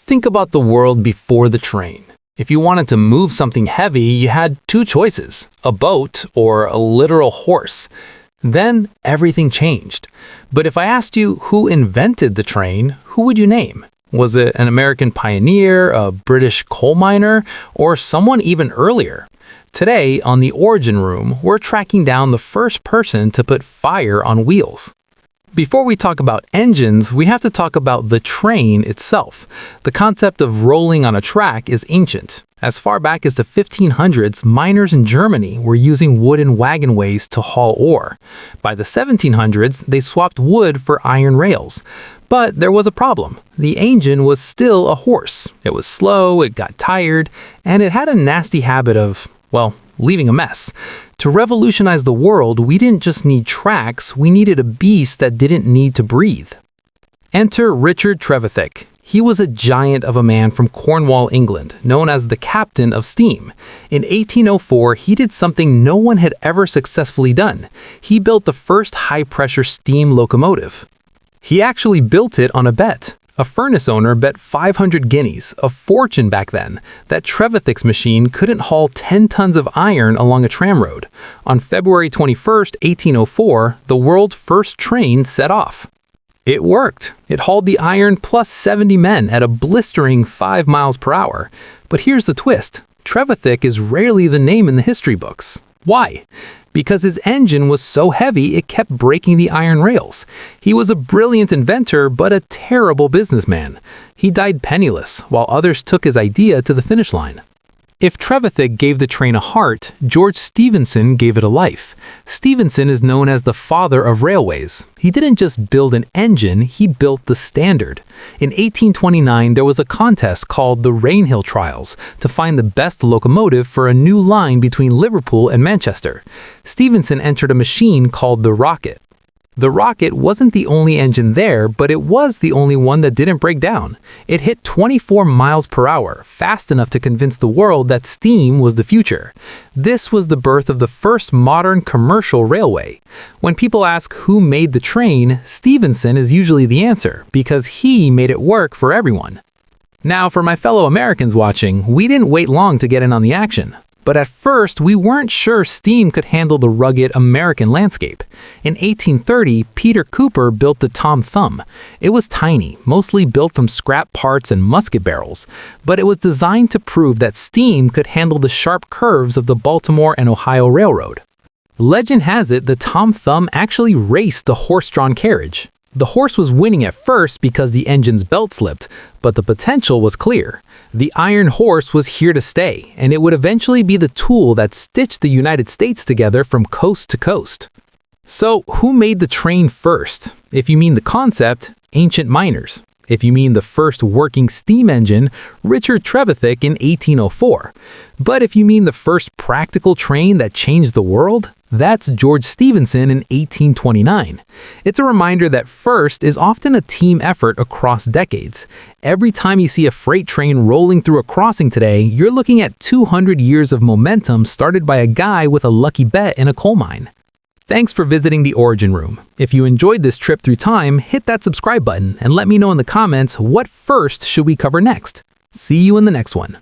Think about the world before the train. If you wanted to move something heavy, you had two choices, a boat or a literal horse. Then everything changed. But if I asked you who invented the train, who would you name? Was it an American pioneer, a British coal miner, or someone even earlier? Today, on The Origin Room, we're tracking down the first person to put fire on wheels. Before we talk about engines, we have to talk about the train itself. The concept of rolling on a track is ancient. As far back as the 1500s, miners in Germany were using wooden wagonways to haul ore. By the 1700s, they swapped wood for iron rails. But there was a problem. The engine was still a horse. It was slow, it got tired, and it had a nasty habit of, leaving a mess. To revolutionize the world, we didn't just need tracks, we needed a beast that didn't need to breathe. Enter Richard Trevithick. He was a giant of a man from Cornwall, England, known as the Captain of Steam. In 1804, he did something no one had ever successfully done. He built the first high-pressure steam locomotive. He actually built it on a bet. A furnace owner bet 500 guineas, a fortune back then, that Trevithick's machine couldn't haul 10 tons of iron along a tram road. On February 21, 1804, the world's first train set off. It worked. It hauled the iron plus 70 men at a blistering 5 miles per hour. But here's the twist. Trevithick is rarely the name in the history books. Why? Because his engine was so heavy it kept breaking the iron rails. He was a brilliant inventor, but a terrible businessman. He died penniless, while others took his idea to the finish line. If Trevithick gave the train a heart, George Stephenson gave it a life. Stephenson is known as the father of railways. He didn't just build an engine, he built the standard. In 1829, there was a contest called the Rainhill Trials to find the best locomotive for a new line between Liverpool and Manchester. Stephenson entered a machine called the Rocket. The Rocket wasn't the only engine there, but it was the only one that didn't break down. It hit 24 miles per hour, fast enough to convince the world that steam was the future. This was the birth of the first modern commercial railway. When people ask who made the train, Stephenson is usually the answer, because he made it work for everyone. Now, for my fellow Americans watching, we didn't wait long to get in on the action. But at first, we weren't sure steam could handle the rugged American landscape. In 1830, Peter Cooper built the Tom Thumb. It was tiny, mostly built from scrap parts and musket barrels, but it was designed to prove that steam could handle the sharp curves of the Baltimore and Ohio Railroad. Legend has it the Tom Thumb actually raced the horse-drawn carriage. The horse was winning at first because the engine's belt slipped, but the potential was clear. The iron horse was here to stay, and it would eventually be the tool that stitched the United States together from coast to coast. So, who made the train first? If you mean the concept, ancient miners. If you mean the first working steam engine, Richard Trevithick in 1804. But if you mean the first practical train that changed the world, that's George Stephenson in 1829. It's a reminder that first is often a team effort across decades. Every time you see a freight train rolling through a crossing today, you're looking at 200 years of momentum started by a guy with a lucky bet in a coal mine. Thanks for visiting the Origin Room. If you enjoyed this trip through time, hit that subscribe button and let me know in the comments what first should we cover next. See you in the next one.